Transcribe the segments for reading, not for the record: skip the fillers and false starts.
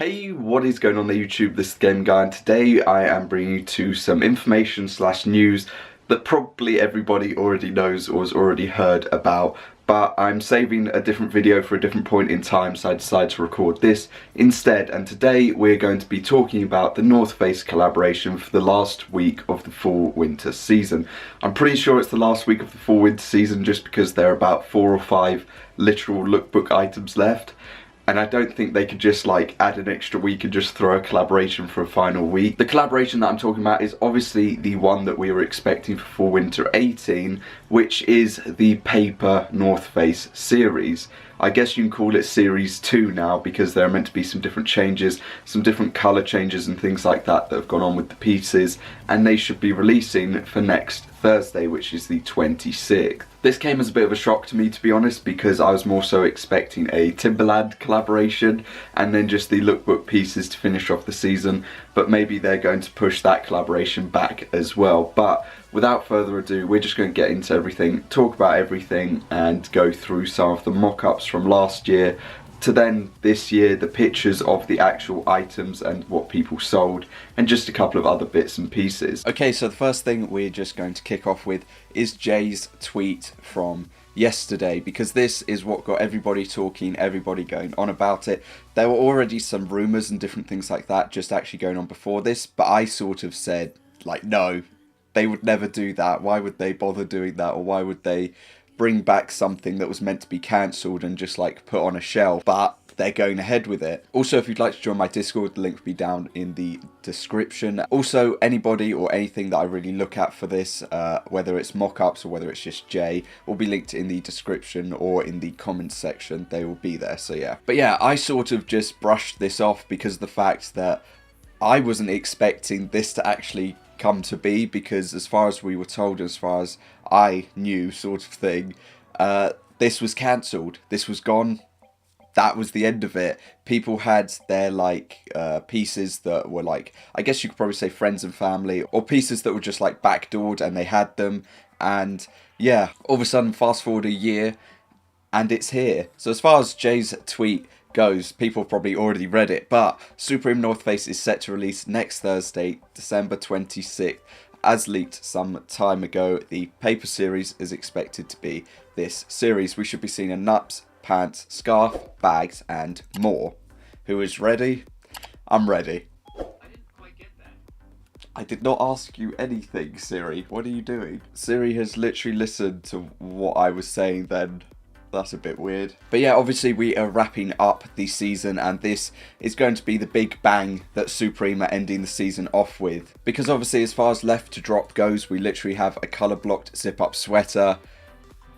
Hey, what is going on there YouTube? This is the Game Guy, and today I am bringing you to some information slash news that probably everybody already knows or has already heard about, but I'm saving a different video for a different point in time, so I decided to record this instead. And today we're going to be talking about the North Face collaboration for the last week of the fall-winter season. I'm pretty sure it's the last week of the fall-winter season just because there are about 4 or 5 literal lookbook items left. And I don't think they could just like add an extra week and just throw a collaboration for a final week. The collaboration that I'm talking about is obviously the one that we were expecting for Fall Winter 18, which is the Paper North Face series. I guess you can call it Series 2 now because there are meant to be some different changes, some different colour changes and things like that that have gone on with the pieces, and they should be releasing for next Thursday, which is the 26th. This came as a bit of a shock to me, to be honest, because I was more so expecting a Timberland collaboration and then just the lookbook pieces to finish off the season, but maybe they're going to push that collaboration back as well. But without further ado, we're just going to get into everything, talk about everything, and go through some of the mock-ups from last year to then this year, the pictures of the actual items and what people sold, and just a couple of other bits and pieces. Okay, so the first thing we're just going to kick off with is Jay's tweet from yesterday, because this is what got everybody talking, everybody going on about it. There were already some rumours and different things like that just actually going on before this, but I sort of said, like, no, they would never do that. Why would they bother doing that? Or why would they bring back something that was meant to be cancelled and just like put on a shelf? But they're going ahead with it. Also, if you'd like to join my Discord, the link will be down in the description. Also, anybody or anything that I really look at for this, whether it's mock-ups or whether it's just Jay, will be linked in the description or in the comments section. They will be there, so yeah. But yeah, I sort of just brushed this off because of the fact that I wasn't expecting this to actually come to be, because as far as we were told, as far as I knew, sort of thing, this was cancelled. This was gone. That was the end of it. People had their like pieces that were like, I guess you could probably say friends and family, or pieces that were just like backdoored and they had them, and yeah, all of a sudden fast forward a year and it's here. So as far as Jay's tweet goes, people have probably already read it, but Supreme North Face is set to release next Thursday, December 26th. As leaked some time ago, the paper series is expected to be this series. We should be seeing a nuts, pants, scarf, bags, and more. Who is ready? I'm ready. I didn't quite get that. I did not ask you anything, Siri. What are you doing? Siri has literally listened to what I was saying then. That's a bit weird. But yeah, obviously we are wrapping up the season, and this is going to be the big bang that Supreme are ending the season off with. Because obviously as far as left to drop goes, we literally have a colour blocked zip up sweater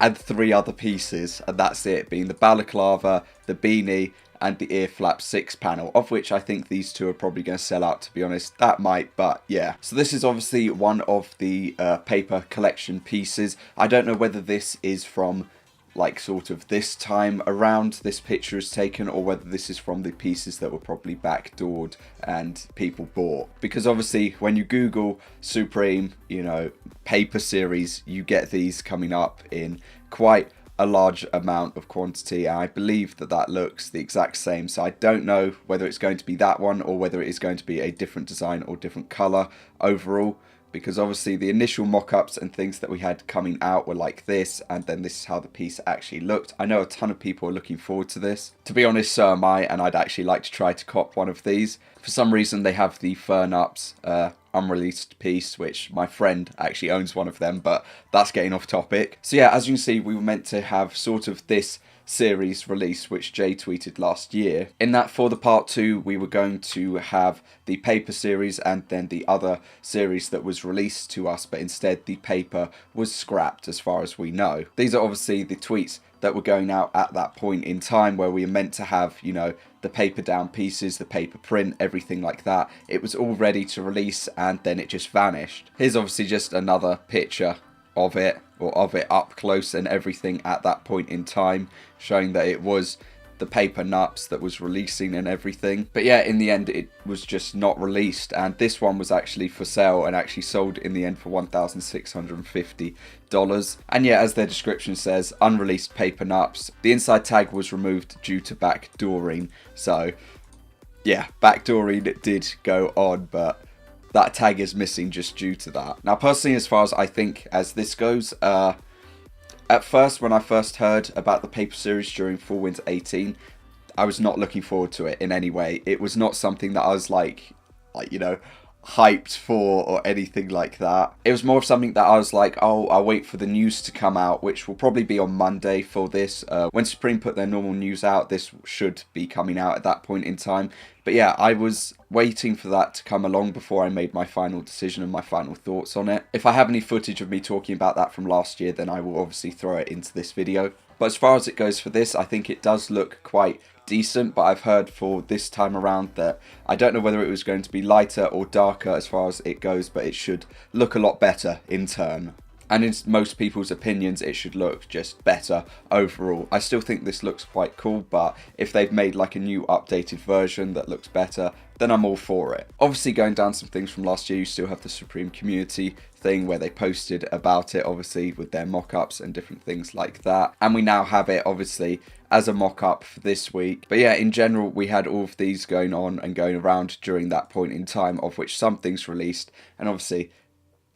and 3 other pieces, and that's it, being the balaclava, the beanie, and the ear flap 6 panel, of which I think these 2 are probably going to sell out, to be honest. That might, but yeah. So this is obviously one of the paper collection pieces. I don't know whether this is from like sort of this time around this picture is taken, or whether this is from the pieces that were probably backdoored and people bought. Because obviously when you Google Supreme, you know, paper series, you get these coming up in quite a large amount of quantity, and I believe that that looks the exact same. So I don't know whether it's going to be that one or whether it is going to be a different design or different colour overall, because obviously the initial mock-ups and things that we had coming out were like this, and then this is how the piece actually looked. I know a ton of people are looking forward to this. To be honest, so am I, and I'd actually like to try to cop one of these. For some reason they have the Fern-Ups unreleased piece, which my friend actually owns one of them, but that's getting off topic. So yeah, as you can see, we were meant to have sort of this series release, which Jay tweeted last year. In that, for the part 2, we were going to have the paper series and then the other series that was released to us, but instead the paper was scrapped as far as we know. These are obviously the tweets that were going out at that point in time, where we were meant to have, you know, the paper down pieces, the paper print, everything like that. It was all ready to release, and then it just vanished. Here's obviously just another picture of it, or of it up close and everything at that point in time, showing that it was the paper nuts that was releasing and everything. But yeah, in the end it was just not released, and this one was actually for sale and actually sold in the end for $1,650. And yeah, as their description says, unreleased paper nuts. The inside tag was removed due to backdooring. So yeah, backdooring did go on, but that tag is missing just due to that. Now, personally, as far as I think as this goes, at first, when I first heard about the paper series during Fall Winter 18, I was not looking forward to it in any way. It was not something that I was like, you know, hyped for or anything like that. It was more of something that I was like, oh, I'll wait for the news to come out, which will probably be on Monday for this. When Supreme put their normal news out, this should be coming out at that point in time. But yeah, I was waiting for that to come along before I made my final decision and my final thoughts on it. If I have any footage of me talking about that from last year, then I will obviously throw it into this video. But as far as it goes for this, I think it does look quite decent, but I've heard for this time around that I don't know whether it was going to be lighter or darker as far as it goes, but it should look a lot better in turn. And in most people's opinions, it should look just better overall. I still think this looks quite cool, but if they've made like a new updated version that looks better, then I'm all for it. Obviously, going down some things from last year, you still have the Supreme community thing where they posted about it, obviously, with their mock-ups and different things like that. And we now have it, obviously, as a mock-up for this week. But yeah, in general, we had all of these going on and going around during that point in time, of which some things released, and obviously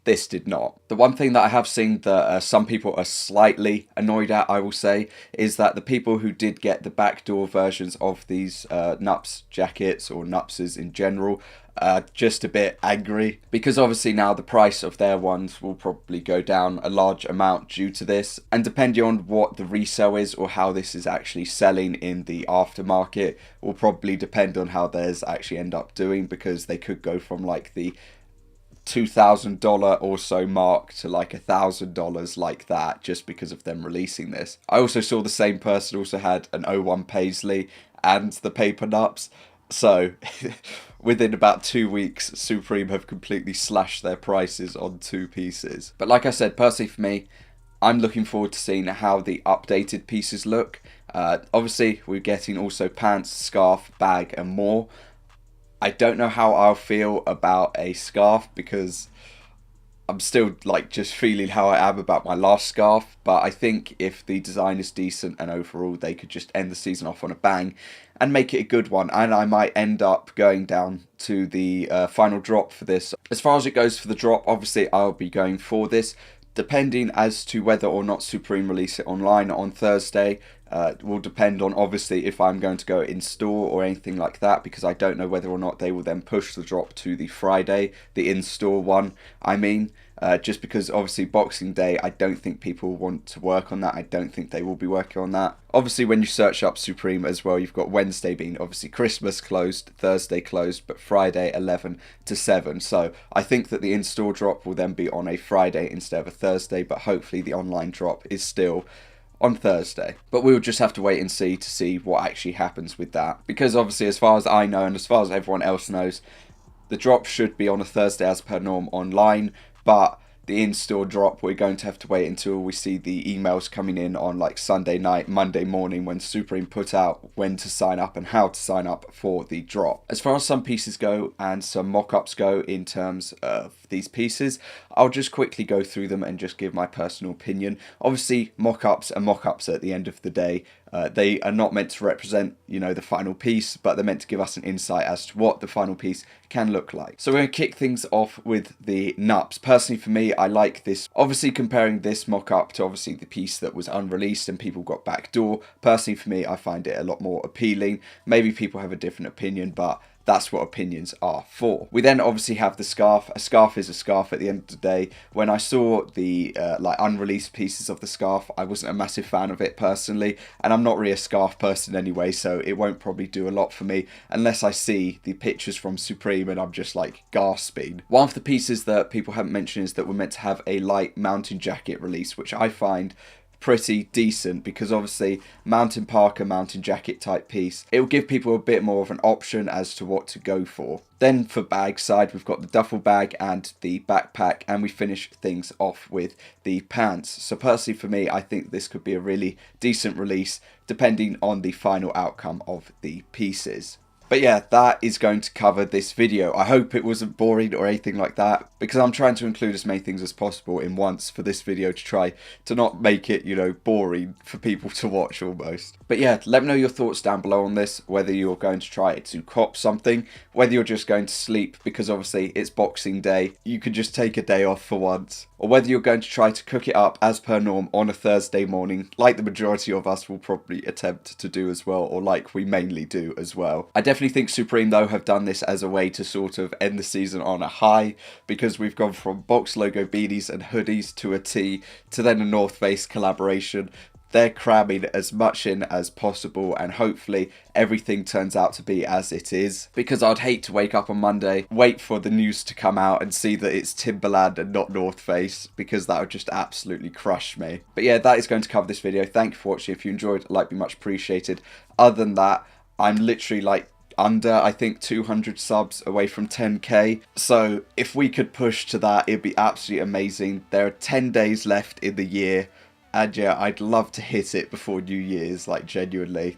this did not. The one thing that I have seen that some people are slightly annoyed at, I will say, is that the people who did get the backdoor versions of these Nups jackets or Nupses in general are just a bit angry, because obviously now the price of their ones will probably go down a large amount due to this, and depending on what the resale is or how this is actually selling in the aftermarket will probably depend on how theirs actually end up doing, because they could go from like the $2,000 or so mark to like $1,000 like that, just because of them releasing this. I also saw the same person also had an 01 Paisley and the paper Nups, so within about 2 weeks Supreme have completely slashed their prices on two pieces. But like I said, personally for me, I'm looking forward to seeing how the updated pieces look. Obviously we're getting also pants, scarf, bag and more. I don't know how I'll feel about a scarf, because I'm still like just feeling how I am about my last scarf, but I think if the design is decent and overall they could just end the season off on a bang and make it a good one, and I might end up going down to the final drop for this. As far as it goes for the drop, obviously I'll be going for this, depending as to whether or not Supreme release it online on Thursday. Will depend on obviously if I'm going to go in store or anything like that, because I don't know whether or not they will then push the drop to the Friday, the in-store one, I mean. Just because obviously Boxing Day, I don't think people want to work on that. I don't think they will be working on that. Obviously when you search up Supreme as well, you've got Wednesday being obviously Christmas closed, Thursday closed, but Friday 11 to 7. So I think that the in-store drop will then be on a Friday instead of a Thursday, but hopefully the online drop is still on Thursday. But we'll just have to wait and see what actually happens with that, because obviously as far as I know and as far as everyone else knows, the drop should be on a Thursday as per norm online, but the in-store drop, we're going to have to wait until we see the emails coming in on like Sunday night, Monday morning, when Supreme put out when to sign up and how to sign up for the drop. As far as some pieces go and some mock-ups go in terms of these pieces, I'll just quickly go through them and just give my personal opinion. Obviously mock-ups are mock-ups at the end of the day. They are not meant to represent, you know, the final piece, but they're meant to give us an insight as to what the final piece can look like. So we're going to kick things off with the Nups. Personally for me, I like this. Obviously comparing this mock-up to obviously the piece that was unreleased and people got backdoor, personally for me, I find it a lot more appealing. Maybe people have a different opinion, but that's what opinions are for. We then obviously have the scarf. A scarf is a scarf at the end of the day. When I saw the like unreleased pieces of the scarf, I wasn't a massive fan of it personally, and I'm not really a scarf person anyway, so it won't probably do a lot for me unless I see the pictures from Supreme and I'm just like gasping. One of the pieces that people haven't mentioned is that we're meant to have a light mountain jacket release, which I find pretty decent, because obviously mountain parka, mountain jacket type piece, it will give people a bit more of an option as to what to go for. Then for bag side, we've got the duffel bag and the backpack, and we finish things off with the pants. So personally for me, I think this could be a really decent release depending on the final outcome of the pieces. But yeah, that is going to cover this video. I hope it wasn't boring or anything like that, because I'm trying to include as many things as possible in once for this video to try to not make it, you know, boring for people to watch almost. But yeah, let me know your thoughts down below on this, whether you're going to try to cop something, whether you're just going to sleep because obviously it's Boxing Day, you could just take a day off for once, or whether you're going to try to cook it up as per norm on a Thursday morning, like the majority of us will probably attempt to do as well, or like we mainly do as well. I definitely think Supreme though have done this as a way to sort of end the season on a high, because we've gone from box logo beanies and hoodies to a tee to then a North Face collaboration. They're cramming as much in as possible, and hopefully everything turns out to be as it is, because I'd hate to wake up on Monday, wait for the news to come out and see that it's Timberland and not North Face, because that would just absolutely crush me. But yeah, that is going to cover this video. Thank you for watching. If you enjoyed, a like would be much appreciated. Other than that, I'm literally like under, I think, 200 subs away from 10k, so if we could push to that, it'd be absolutely amazing. There are 10 days left in the year, and yeah, I'd love to hit it before New Year's, like genuinely.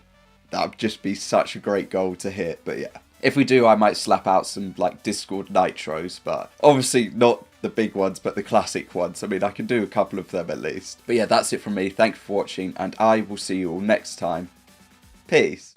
That would just be such a great goal to hit. But yeah, if we do, I might slap out some like Discord nitros, but obviously not the big ones, but the classic ones. I mean, I can do a couple of them at least. But yeah, that's it from me. Thank you for watching, and I will see you all next time. Peace.